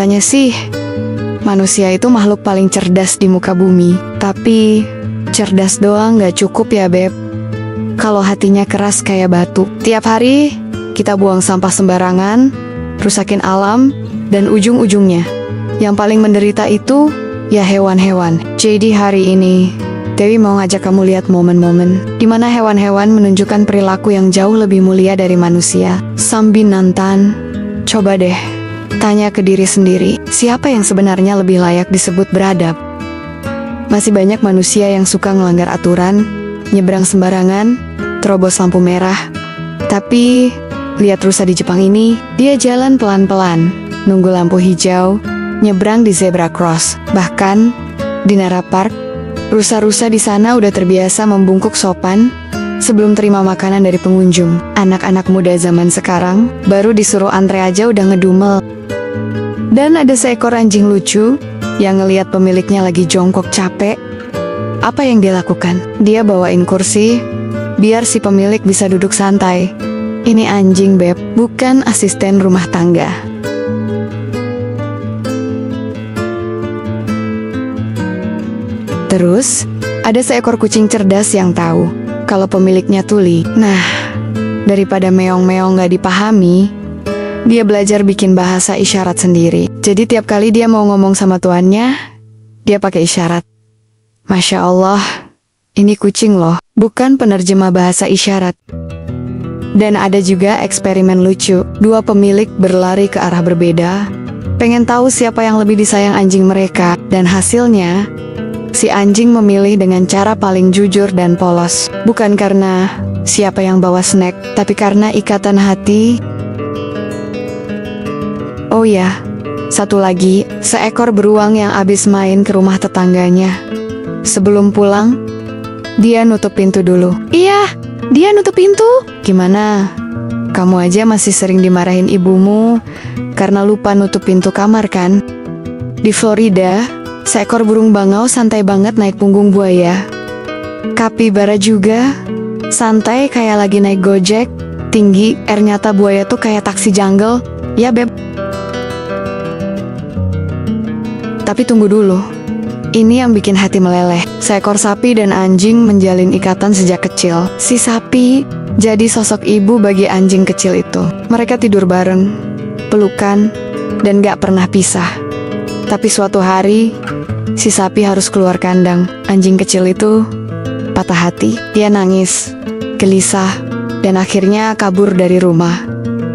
Katanya sih, manusia itu makhluk paling cerdas di muka bumi. Tapi, cerdas doang gak cukup ya Beb. Kalau hatinya keras kayak batu. Tiap hari, kita buang sampah sembarangan, rusakin alam, dan ujung-ujungnya yang paling menderita itu, ya hewan-hewan. Jadi hari ini, Dewi mau ngajak kamu lihat momen-momen di mana hewan-hewan menunjukkan perilaku yang jauh lebih mulia dari manusia. Sambil Nantan, coba deh tanya ke diri sendiri, siapa yang sebenarnya lebih layak disebut beradab? Masih banyak manusia yang suka ngelanggar aturan, nyebrang sembarangan, terobos lampu merah. Tapi, lihat rusa di Jepang ini, dia jalan pelan-pelan, nunggu lampu hijau, nyebrang di zebra cross. Bahkan, di Nara Park, rusa-rusa di sana udah terbiasa membungkuk sopan sebelum terima makanan dari pengunjung. Anak-anak muda zaman sekarang baru disuruh antre aja udah ngedumel. Dan ada seekor anjing lucu yang ngelihat pemiliknya lagi jongkok capek. Apa yang dia lakukan? Dia bawain kursi biar si pemilik bisa duduk santai. Ini anjing Beb, bukan asisten rumah tangga. Terus, ada seekor kucing cerdas yang tahu kalau pemiliknya tuli. Nah, daripada meong-meong gak dipahami, dia belajar bikin bahasa isyarat sendiri. Jadi tiap kali dia mau ngomong sama tuannya, dia pakai isyarat. Masya Allah, ini kucing loh, bukan penerjemah bahasa isyarat. Dan ada juga eksperimen lucu. Dua pemilik berlari ke arah berbeda, pengen tahu siapa yang lebih disayang anjing mereka. Dan hasilnya, si anjing memilih dengan cara paling jujur dan polos. Bukan karena siapa yang bawa snack, tapi karena ikatan hati. Oh ya, satu lagi, seekor beruang yang abis main ke rumah tetangganya. Sebelum pulang, dia nutup pintu dulu. Iya, dia nutup pintu. Gimana? Kamu aja masih sering dimarahin ibumu karena lupa nutup pintu kamar kan? Di Florida, seekor burung bangau santai banget naik punggung buaya. Kapibara juga, santai kayak lagi naik gojek, tinggi, ternyata buaya tuh kayak taksi jungle. Ya Beb. Tapi tunggu dulu, ini yang bikin hati meleleh. Seekor sapi dan anjing menjalin ikatan sejak kecil. Si sapi jadi sosok ibu bagi anjing kecil itu. Mereka tidur bareng, pelukan, dan gak pernah pisah. Tapi suatu hari, si sapi harus keluar kandang. Anjing kecil itu patah hati. Dia nangis, gelisah, dan akhirnya kabur dari rumah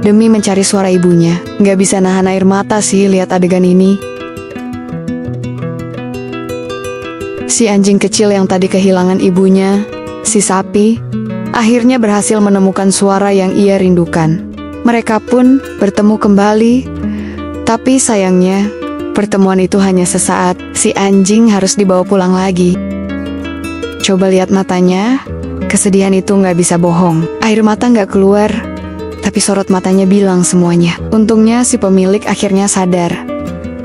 demi mencari suara ibunya. Gak bisa nahan air mata sih lihat adegan ini. Si anjing kecil yang tadi kehilangan ibunya, si sapi, akhirnya berhasil menemukan suara yang ia rindukan. Mereka pun bertemu kembali, tapi sayangnya pertemuan itu hanya sesaat. Si anjing harus dibawa pulang lagi. Coba lihat matanya, kesedihan itu nggak bisa bohong. Air mata nggak keluar, tapi sorot matanya bilang semuanya. Untungnya si pemilik akhirnya sadar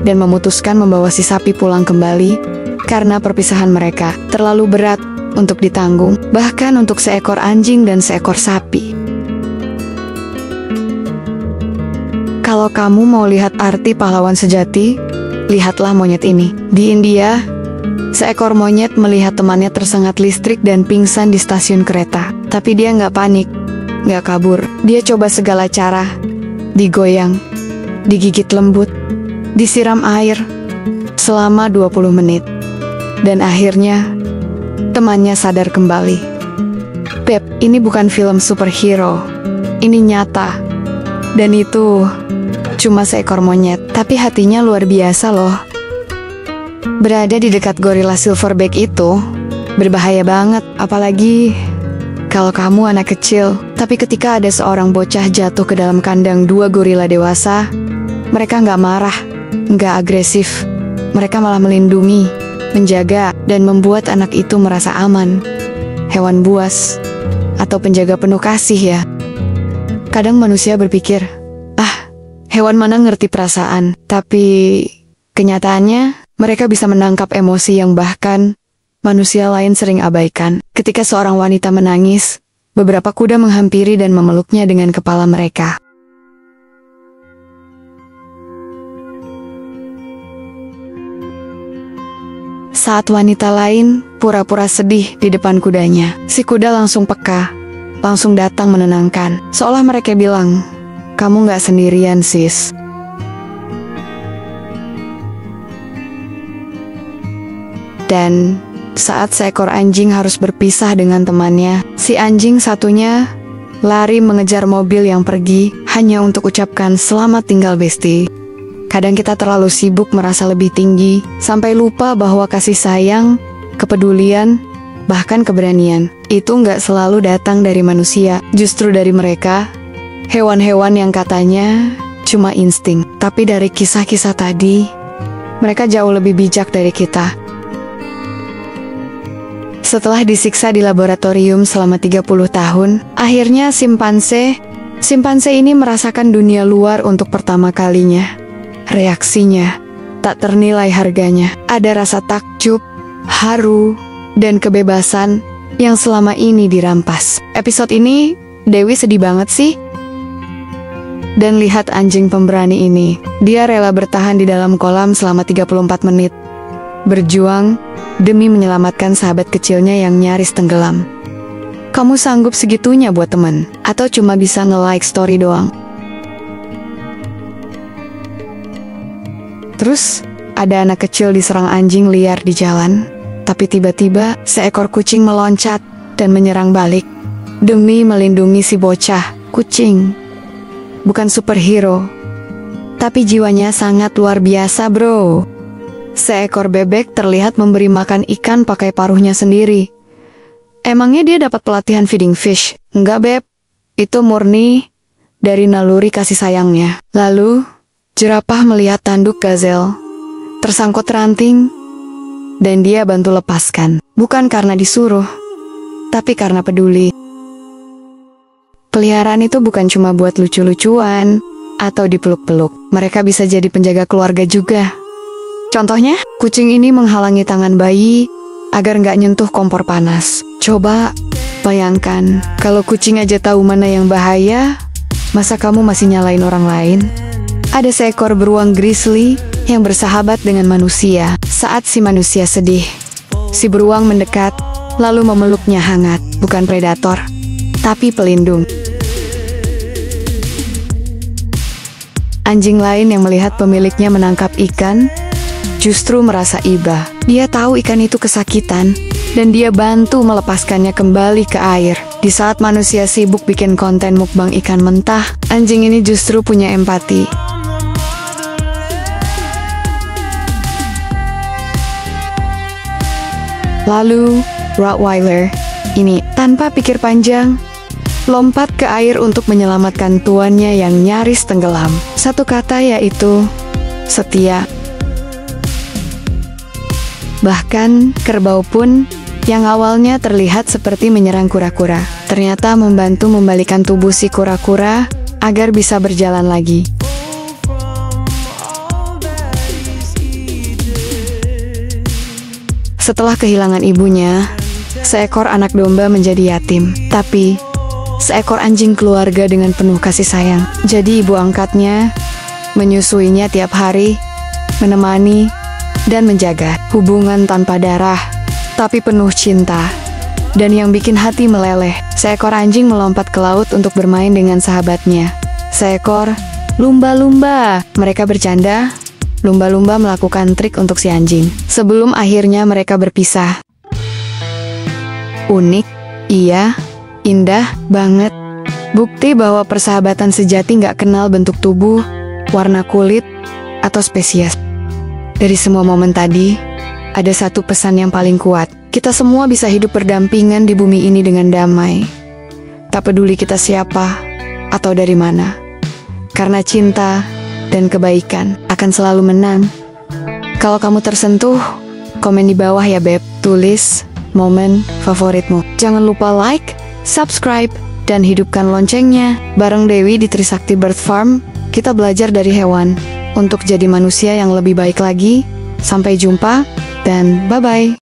dan memutuskan membawa si sapi pulang kembali karena perpisahan mereka terlalu berat untuk ditanggung, bahkan untuk seekor anjing dan seekor sapi. Kalau kamu mau lihat arti pahlawan sejati, lihatlah monyet ini. Di India, seekor monyet melihat temannya tersengat listrik dan pingsan di stasiun kereta. Tapi dia nggak panik, nggak kabur. Dia coba segala cara, digoyang, digigit lembut, disiram air, selama 20 menit. Dan akhirnya, temannya sadar kembali. Beb, ini bukan film superhero. Ini nyata. Dan itu cuma seekor monyet. Tapi hatinya luar biasa loh. Berada di dekat gorila silverback itu berbahaya banget. Apalagi kalau kamu anak kecil. Tapi ketika ada seorang bocah jatuh ke dalam kandang dua gorila dewasa, mereka nggak marah, nggak agresif. Mereka malah melindungi, menjaga, dan membuat anak itu merasa aman. Hewan buas atau penjaga penuh kasih ya. Kadang manusia berpikir, hewan mana ngerti perasaan. Tapi kenyataannya, mereka bisa menangkap emosi yang bahkan manusia lain sering abaikan. Ketika seorang wanita menangis, beberapa kuda menghampiri dan memeluknya dengan kepala mereka. saat wanita lain pura-pura sedih di depan kudanya. Si kuda langsung peka, langsung datang menenangkan. Seolah mereka bilang, "Kamu gak sendirian, sis." Dan saat seekor anjing harus berpisah dengan temannya, si anjing satunya lari mengejar mobil yang pergi hanya untuk ucapkan selamat tinggal besti. Kadang kita terlalu sibuk merasa lebih tinggi, sampai lupa bahwa kasih sayang, kepedulian, bahkan keberanian, itu nggak selalu datang dari manusia, justru dari mereka, hewan-hewan yang katanya cuma insting. Tapi dari kisah-kisah tadi, mereka jauh lebih bijak dari kita. Setelah disiksa di laboratorium selama 30 tahun, akhirnya simpanse ini merasakan dunia luar untuk pertama kalinya. Reaksinya tak ternilai harganya. Ada rasa takjub, haru, dan kebebasan yang selama ini dirampas. Episode ini, Dewi sedih banget sih. Dan lihat anjing pemberani ini. Dia rela bertahan di dalam kolam selama 34 menit. Berjuang demi menyelamatkan sahabat kecilnya yang nyaris tenggelam. Kamu sanggup segitunya buat teman? Atau cuma bisa nge-like story doang? Terus, ada anak kecil diserang anjing liar di jalan. Tapi tiba-tiba, seekor kucing meloncat dan menyerang balik. Demi melindungi si bocah, kucing bukan superhero, tapi jiwanya sangat luar biasa, bro. Seekor bebek terlihat memberi makan ikan pakai paruhnya sendiri. Emangnya dia dapat pelatihan feeding fish? Enggak, beb. Itu murni dari naluri kasih sayangnya. Lalu, jerapah melihat tanduk gazel tersangkut ranting, dan dia bantu lepaskan. Bukan karena disuruh, tapi karena peduli. Peliharaan itu bukan cuma buat lucu-lucuan atau dipeluk-peluk. Mereka bisa jadi penjaga keluarga juga. Contohnya, kucing ini menghalangi tangan bayi agar nggak nyentuh kompor panas. Coba bayangkan, kalau kucing aja tahu mana yang bahaya, masa kamu masih nyalain orang lain? Ada seekor beruang grizzly yang bersahabat dengan manusia. Saat si manusia sedih, si beruang mendekat, lalu memeluknya hangat. Bukan predator, tapi pelindung. Anjing lain yang melihat pemiliknya menangkap ikan, justru merasa iba. Dia tahu ikan itu kesakitan, dan dia bantu melepaskannya kembali ke air. Di saat manusia sibuk bikin konten mukbang ikan mentah, anjing ini justru punya empati. Lalu, Rottweiler ini tanpa pikir panjang, lompat ke air untuk menyelamatkan tuannya yang nyaris tenggelam. Satu kata, yaitu setia. Bahkan, kerbau pun yang awalnya terlihat seperti menyerang kura-kura, ternyata membantu membalikan tubuh si kura-kura agar bisa berjalan lagi. Setelah kehilangan ibunya, seekor anak domba menjadi yatim. Tapi, seekor anjing keluarga dengan penuh kasih sayang. Jadi ibu angkatnya menyusuinya tiap hari, menemani, dan menjaga. Hubungan tanpa darah, tapi penuh cinta. Dan yang bikin hati meleleh, seekor anjing melompat ke laut untuk bermain dengan sahabatnya. Seekor lumba-lumba. Mereka bercanda, lumba-lumba melakukan trik untuk si anjing. Sebelum akhirnya mereka berpisah. Unik, iya, indah banget. Bukti bahwa persahabatan sejati gak kenal bentuk tubuh, warna kulit, atau spesies. Dari semua momen tadi, ada satu pesan yang paling kuat. Kita semua bisa hidup berdampingan di bumi ini dengan damai. Tak peduli kita siapa atau dari mana. Karena cinta dan kebaikan akan selalu menang. Kalau kamu tersentuh, komen di bawah ya, Beb. Tulis momen favoritmu. Jangan lupa like, subscribe, dan hidupkan loncengnya. Bareng Dewi di Trisakti Bird Farm, kita belajar dari hewan untuk jadi manusia yang lebih baik lagi. Sampai jumpa, dan bye-bye.